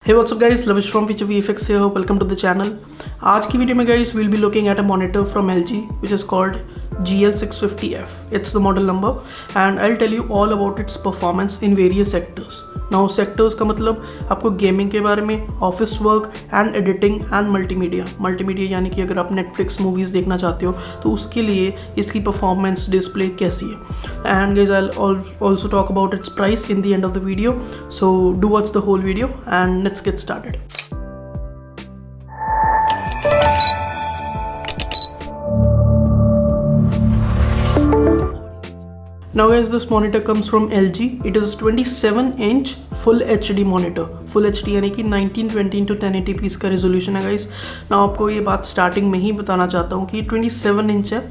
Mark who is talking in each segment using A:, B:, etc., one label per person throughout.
A: Hey, what's up guys, Lavish from 27GL650F here. Welcome to the channel. आज की video में guys we'll be looking at a monitor from LG which is called GL650F. It's the model number and I'll tell you all about its performance in various sectors. Now sectors का मतलब आपको gaming के बारे में, office work and editing and multimedia यानी कि अगर आप नेटफ्लिक्स मूवीज़ देखना चाहते हो तो उसके लिए इसकी परफॉर्मेंस डिस्प्ले कैसी है. And guys I also talk about its price in the end of the video, so do watch the whole video and let's get started. Now guys, this monitor comes from LG. It is 27-inch full HD monitor. Full HD यानी कि 1920x1080p इसका resolution है guys. ना आपको ये बात starting में ही बताना चाहता हूँ कि 27 इंच है,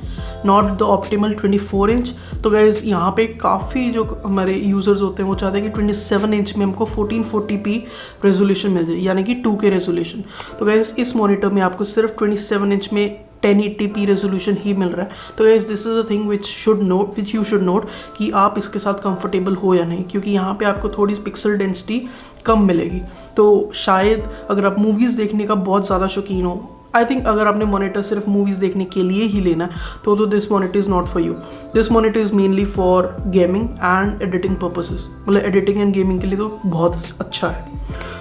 A: नॉट द ऑप्टिमल 24 इंच. तो गाइस यहाँ पे काफ़ी जो हमारे यूज़र्स होते हैं वो चाहते हैं कि 27 इंच में हमको 1440p रेजोल्यूशन मिल जाए यानी कि 2K रेजोल्यूशन. तो गाइस इस मॉनिटर में आपको सिर्फ 27 इंच में 1080p रेजोल्यूशन ही मिल रहा है. तो guys this is a thing which you should note कि आप इसके साथ कंफर्टेबल हो या नहीं, क्योंकि यहाँ पे आपको थोड़ी पिक्सल डेंसिटी कम मिलेगी. तो शायद अगर आप मूवीज़ देखने का बहुत ज़्यादा शौकीन हो, आई थिंक अगर आपने मॉनिटर सिर्फ मूवीज़ देखने के लिए ही लेना है तो this monitor is not for you. This monitor is mainly for gaming and editing purposes. मतलब एडिटिंग एंड गेमिंग के लिए तो बहुत अच्छा है.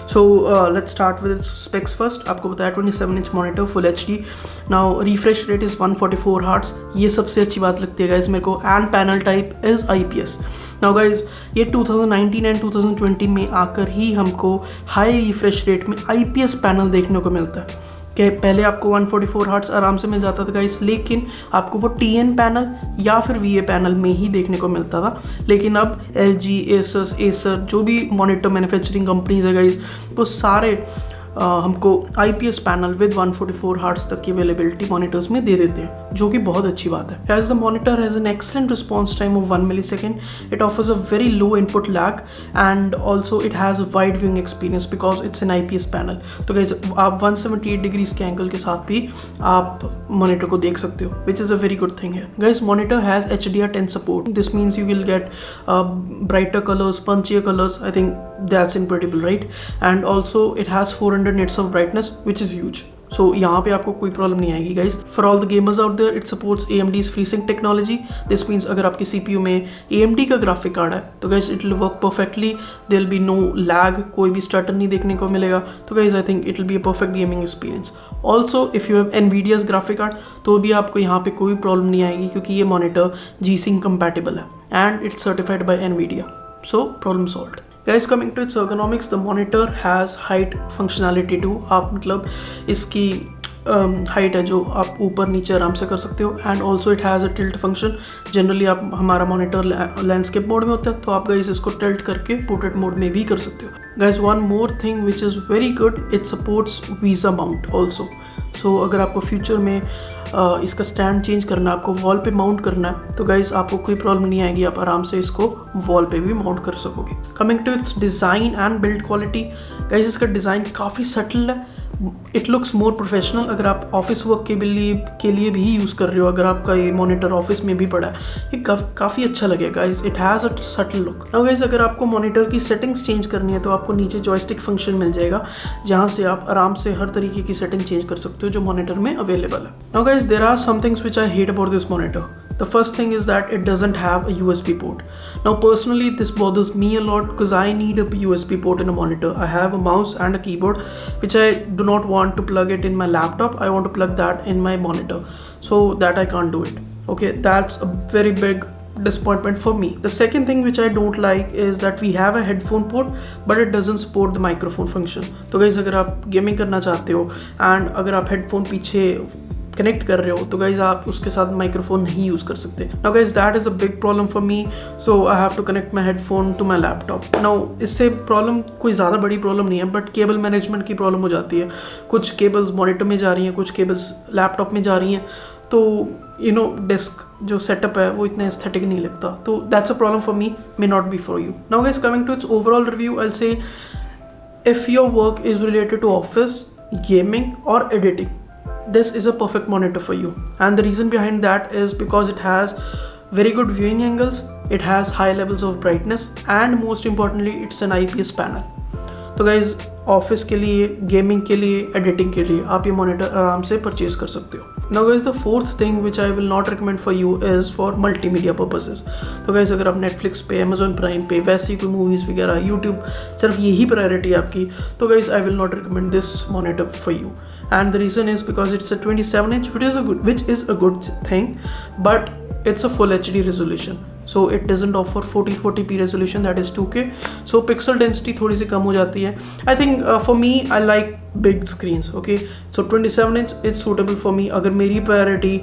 A: So let's start with specs first. आपको बताया 27 inch monitor full HD. Now refresh rate is 144 hertz. ये सबसे अच्छी बात लगती है गाइज मेरे को. And panel type is IPS. Now guys ये 2019 एंड 2020 में आकर ही हमको हाई रिफ्रेश रेट में IPS पैनल देखने को मिलता है. कि पहले आपको 144 हर्ट्ज आराम से मिल जाता था गाइस, लेकिन आपको वो TN पैनल या फिर VA पैनल में ही देखने को मिलता था. लेकिन अब LG, Acer जो भी मॉनिटर मैन्युफैक्चरिंग कंपनीज है गाइस, वो सारे हमको IPS पैनल विद 144 हर्ट्ज तक की अवेलेबिलिटी मॉनिटर्स में दे देते हैं, जो कि बहुत अच्छी बात है. As the monitor has an excellent response time of 1 millisecond. It offers a very low input lag and also it has wide viewing experience because it's an IPS panel. तो गाइस आप 178 डिग्रीज के angle के साथ भी आप monitor को देख सकते हो, which is a very good thing है. Guys monitor has HDR10 support. This means you will get brighter colours, punchier colours. I think that's incredible, right? And also it has 400 nits of brightness, which is huge. So यहाँ पे आपको कोई problem नहीं आएगी guys. For all the gamers out there, it supports AMD's FreeSync technology. This means अगर आपकी CPU में AMD का ग्राफिक कार्ड है तो guys it will work perfectly. There will be no lag, कोई भी स्टटर नहीं देखने को मिलेगा. तो guys I think it will be a perfect gaming experience. Also if you have NVIDIA's graphic card तो भी आपको यहाँ पे कोई प्रॉब्लम नहीं आएगी, क्योंकि ये मॉनिटर G-Sync compatible है and it's certified by NVIDIA. So problem solved. Guys, coming to its ergonomics, the monitor has height functionality too. आप मतलब इसकी हाइट है जो आप ऊपर नीचे आराम से कर सकते हो. And also it has a tilt function. Generally आप हमारा मॉनिटर लैंडस्केप मोड में होता है तो आप गाइस इसको टिल्ट करके पोर्ट्रेट मोड में भी कर सकते हो. Guys one more thing which is very good, it supports VESA mount also. सो अगर आपको फ्यूचर में इसका स्टैंड चेंज करना है, आपको वॉल पे माउंट करना है, तो गाइज आपको कोई प्रॉब्लम नहीं आएगी. आप आराम से इसको वॉल पे भी माउंट कर सकोगे. Coming to its design and build quality, guys इसका डिज़ाइन काफ़ी सटल है. It looks more professional. अगर आप ऑफिस वर्क के लिए भी यूज़ कर रहे हो, अगर आपका ये मॉनिटर ऑफिस में भी पड़ा है, ये काफ़ी अच्छा लगेगा guys. It has a subtle look. Now guys अगर आपको मॉनिटर की सेटिंग्स चेंज करनी है तो आपको नीचे जॉयस्टिक फंक्शन मिल जाएगा, जहाँ से आप आराम से हर तरीके की सेटिंग चेंज कर सकते हो जो मॉनिटर में अवेलेबल है. Now guys there are some things which I hate about this monitor. The first thing is that it doesn't have a USB port. Now personally this bothers me a lot because I need a USB port in a monitor. I have a mouse and a keyboard which I do not want to plug it in my laptop. I want to plug that in my monitor, so that I can't do it. Okay, that's a very big disappointment for me. The second thing which I don't like is that we have a headphone port but it doesn't support the microphone function. तो guys अगर आप gaming करना चाहते हो and अगर आप headphone पीछे connect कर रहे हो तो गाइज आप उसके साथ माइक्रोफोन नहीं यूज़ कर सकते. Now guys that is a big problem for me, so I have to connect my headphone to my laptop. Now इससे प्रॉब्लम कोई ज़्यादा बड़ी प्रॉब्लम नहीं है, बट केबल मैनेजमेंट की प्रॉब्लम हो जाती है. कुछ केबल्स मॉनिटर में जा रही हैं, कुछ केबल्स लैपटॉप में जा रही हैं, तो यू नो डेस्क जो सेटअप है वो इतना एस्थेटिक नहीं लगता. तो that's a problem for me, may not be for you. Now guys coming to its overall review, I will say if your work is related to office, gaming और editing, this is a perfect monitor for you. And the reason behind that is because it has very good viewing angles, it has high levels of brightness, and most importantly it's an IPS panel. तो guys office के लिए, gaming के लिए, editing के लिए आप ये monitor आराम से परचेज कर सकते हो. Now guys, the fourth thing which I will not recommend for you is for multimedia purposes. तो guys, अगर आप Netflix पे, Amazon Prime पे वैसी कोई मूवीज़ वगैरह, YouTube सिर्फ यही प्रायोरिटी है आपकी, तो guys I will not recommend this monitor for you. And the reason is because it's a 27 inch, which is a good thing, but it's a full HD resolution. So it doesn't offer 1440p resolution, that is 2K. So pixel density थोड़ी सी कम हो जाती है. I think for me I like big screens. Okay, so 27 inch is suitable for me. अगर मेरी priority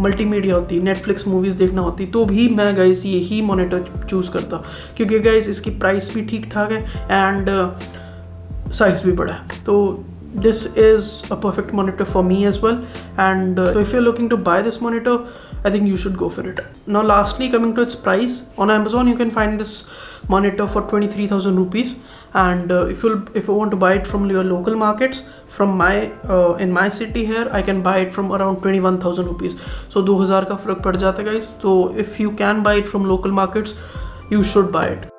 A: multimedia होती, Netflix movies देखना होती, तो भी मैं गाइस यही मॉनिटर चूज़ करता, क्योंकि गाइस इसकी प्राइस भी ठीक ठाक है एंड साइज़ भी बड़ा है. तो this is a perfect monitor for me as well. And so if you're looking to buy this monitor, I think you should go for it. Now lastly, coming to its price, on Amazon you can find this monitor for 23,000 rupees. And if you want to buy it from your local markets, from in my city here, I can buy it from around 21,000 rupees. So 2000 का फर्क पड़ जाता है guys. So if you can buy it from local markets, you should buy it.